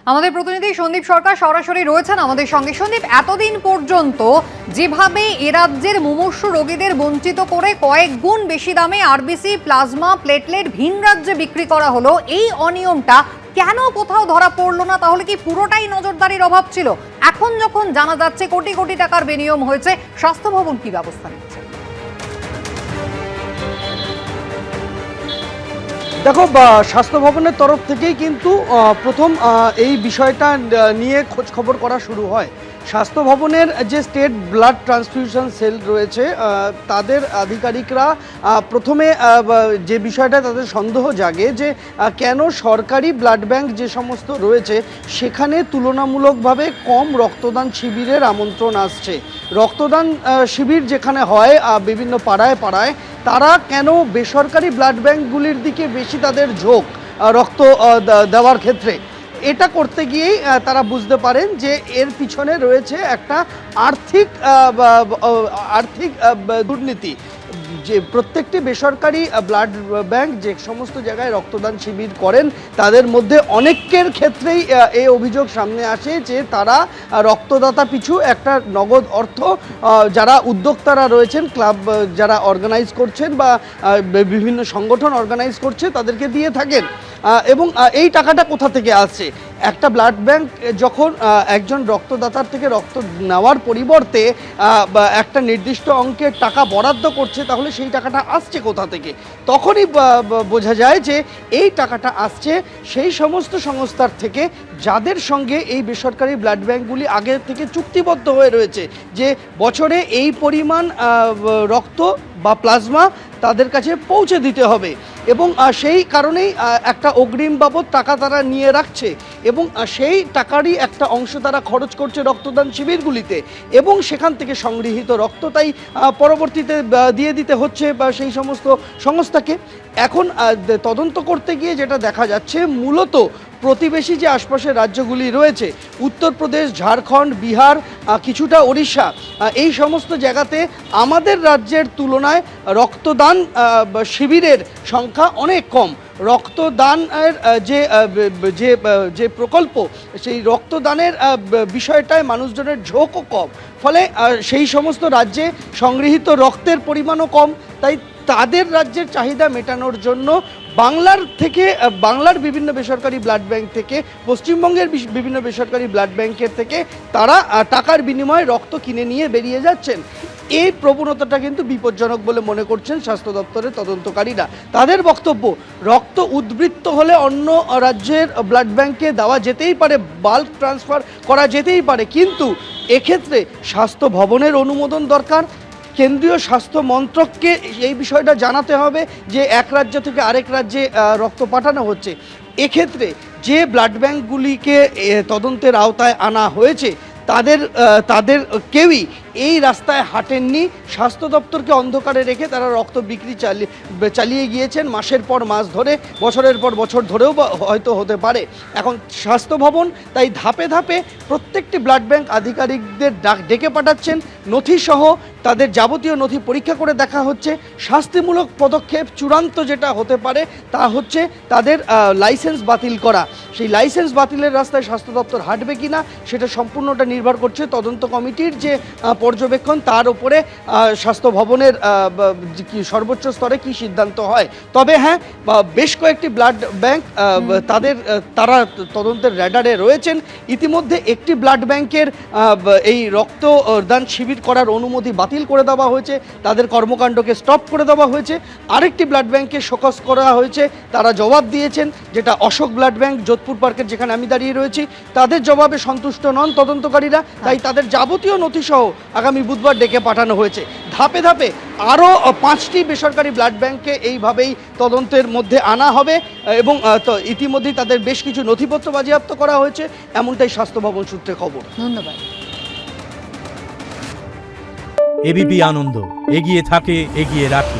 আমাদের প্রতিনিধি সন্দীপ সরকার সরাসরি রয়েছেন আমাদের সঙ্গে। সন্দীপ, এতদিন পর্যন্ত যেভাবে এ রাজ্যের মুমূর্ষু রোগীদের বঞ্চিত করে কয়েক গুণ বেশি দামে আরবিসি, প্লাজমা, প্লেটলেট ভিন রাজ্যে বিক্রি করা হলো, এই অনিয়মটা কেন কোথাও ধরা পড়লো না? তাহলে কি পুরোটাই নজরদারির অভাব ছিল? এখন যখন জানা যাচ্ছে কোটি কোটি টাকার বিনিয়োগ হয়েছে, স্বাস্থ্য ভবন কি ব্যবস্থা নিচ্ছে? দেখো, স্বাস্থ্য ভবনের তরফ থেকেই কিন্তু প্রথম এই বিষয়টা নিয়ে খোঁজ খবর করা শুরু হয়। স্বাস্থ্য ভবনের যে স্টেট ব্লাড ট্রান্সফিউশন সেল রয়েছে তাদের আধিকারিকরা প্রথমে যে বিষয়টা তাদের সন্দেহ জাগে যে কেন সরকারি ব্লাড ব্যাংক যে সমস্ত রয়েছে সেখানে তুলনামূলকভাবে কম রক্তদান শিবিরের আমন্ত্রণ আসছে। রক্তদান শিবির যেখানে হয় বিভিন্ন পাড়ায় পাড়ায়, তারা কেন বেসরকারি ব্লাড ব্যাংকগুলির দিকে বেশি তাদের ঝোঁক রক্ত দেওয়ার ক্ষেত্রে? এটা করতে গিয়েই তারা বুঝতে পারেন যে এর পিছনে রয়েছে একটা আর্থিক দুর্নীতি। যে প্রত্যেকটি বেসরকারি ব্লাড ব্যাংক যে সমস্ত জায়গায় রক্তদান শিবির করেন তাদের মধ্যে অনেকের ক্ষেত্রেই এই অভিযোগ সামনে আসে যে তারা রক্তদাতা পিছু একটা নগদ অর্থ যারা উদ্যোক্তারা রয়েছেন, ক্লাব যারা অর্গানাইজ করছেন বা বিভিন্ন সংগঠন অর্গানাইজ করছে তাদেরকে দিয়ে থাকেন। এবং এই টাকাটা কোথা থেকে আসছে? একটা ব্লাড ব্যাংক যখন একজন রক্তদাতার থেকে রক্ত নেওয়ার পরিবর্তে একটা নির্দিষ্ট অঙ্কের টাকা বরাদ্দ করছে, তাহলে সেই টাকাটা আসছে কোথা থেকে? তখনই বোঝা যায় যে এই টাকাটা আসছে সেই সমস্ত সংস্থার থেকে যাদের সঙ্গে এই বেসরকারি ব্লাড ব্যাংকগুলি আগে থেকে চুক্তিবদ্ধ হয়ে রয়েছে যে বছরে এই পরিমাণ রক্ত বা প্লাজমা তাদের কাছে পৌঁছে দিতে হবে, এবং সেই কারণেই একটা অগ্রিম বাবদ টাকা তারা নিয়ে রাখছে এবং সেই টাকারই একটা অংশ তারা খরচ করছে রক্তদান শিবিরগুলিতে, এবং সেখান থেকে সংগৃহীত রক্ত তাই পরবর্তীতে দিয়ে দিতে হচ্ছে বা সেই সমস্ত সংস্থাকে। এখন তদন্ত করতে গিয়ে যেটা দেখা যাচ্ছে, মূলত প্রতিবেশী যে আশপাশের রাজ্যগুলি রয়েছে, উত্তরপ্রদেশ, ঝাড়খণ্ড, বিহার, কিছুটা ওড়িশা, এই সমস্ত জায়গাতে আমাদের রাজ্যের তুলনায় রক্তদান শিবিরের সংখ্যা অনেক কম। রক্তদানের যে প্রকল্প, সেই রক্তদানের বিষয়টায় মানুষজনের ঝোঁকও কম, ফলে সেই সমস্ত রাজ্যে সংগৃহীত রক্তের পরিমাণও কম। তাই তাদের রাজ্যের চাহিদা মেটানোর জন্য বাংলার বিভিন্ন বেসরকারি ব্লাড ব্যাংক থেকে, পশ্চিমবঙ্গের বিভিন্ন বেসরকারি ব্লাড ব্যাংকের থেকে তারা টাকার বিনিময়ে রক্ত কিনে নিয়ে বেরিয়ে যাচ্ছেন। এই প্রবণতাটা কিন্তু বিপজ্জনক বলে মনে করছেন স্বাস্থ্য দপ্তরের তদন্তকারীরা। তাদের বক্তব্য, রক্ত উদ্বৃত্ত হলে অন্য রাজ্যের ব্লাড ব্যাংকে দেওয়া যেতেই পারে, বাল্ক ট্রান্সফার করা যেতেই পারে, কিন্তু এক্ষেত্রে স্বাস্থ্য ভবনের অনুমোদন দরকার। কেন্দ্রীয় স্বাস্থ্য মন্ত্রককে এই বিষয়টা জানাতে হবে যে এক রাজ্য থেকে আরেক রাজ্যে রক্ত পাঠানো হচ্ছে। এক্ষেত্রে যে ব্লাড ব্যাংকগুলিকে তদন্তের আওতায় আনা হয়েছে তাদের কেউই এই রাস্তায় হাঁটেননি। স্বাস্থ্য দপ্তরকে অন্ধকারে রেখে তারা রক্ত বিক্রি চালিয়ে গিয়েছেন মাসের পর মাস ধরে, বছরের পর বছর ধরেও হয়তো হতে পারে। এখন স্বাস্থ্য ভবন তাই ধাপে ধাপে প্রত্যেকটি ব্লাড ব্যাংক আধিকারিকদের ডেকে পাঠাচ্ছেন, নথিসহ তাদের যাবতীয় নথি পরীক্ষা করে দেখা হচ্ছে। শাস্তিমূলক পদক্ষেপ চূড়ান্ত যেটা হতে পারে তা হচ্ছে তাদের লাইসেন্স বাতিল করা। সেই লাইসেন্স বাতিলের রাস্তায় স্বাস্থ্য দপ্তর হাঁটবে কিনা সেটা সম্পূর্ণটা নির্ভর করছে তদন্ত কমিটির যে পর্যবেক্ষণ, তার উপরে স্বাস্থ্য ভবনের সর্বোচ্চ স্তরে কি সিদ্ধান্ত হয়। তবে হ্যাঁ, বেশ কয়েকটি ব্লাড ব্যাংক তারা তদন্তের র্যাডারে রয়েছেন। ইতিমধ্যে একটি ব্লাড ব্যাংকের এই রক্তদান শিবির করার অনুমতি বাতিল করে দেওয়া হয়েছে, তাদের কর্মকাণ্ডকে স্টপ করে দেওয়া হয়েছে। আরেকটি ব্লাড ব্যাংকে শোকজ করা হয়েছে, তারা জবাব দিয়েছেন, যেটা অশোক ব্লাড ব্যাংক, যোধপুর পার্কের যেখানে আমি দাঁড়িয়ে রয়েছি। তাদের জবাবে সন্তুষ্ট নন তদন্তকারীরা, তাই তাদের যাবতীয় নথিসহ আগামী বুধবার ডেকে পাঠানো হয়েছে। ধাপে ধাপে আরও 5টি বেসরকারি ব্লাড ব্যাংককে এইভাবেই তদন্তের মধ্যে আনা হবে এবং ইতিমধ্যেই তাদের বেশ কিছু নথিপত্র বাজেয়াপ্ত করা হয়েছে, এমনটাই স্বাস্থ্য ভবন সূত্রে খবর। ধন্যবাদ। এবিপি আনন্দ, এগিয়ে থাকে, এগিয়ে রাখে।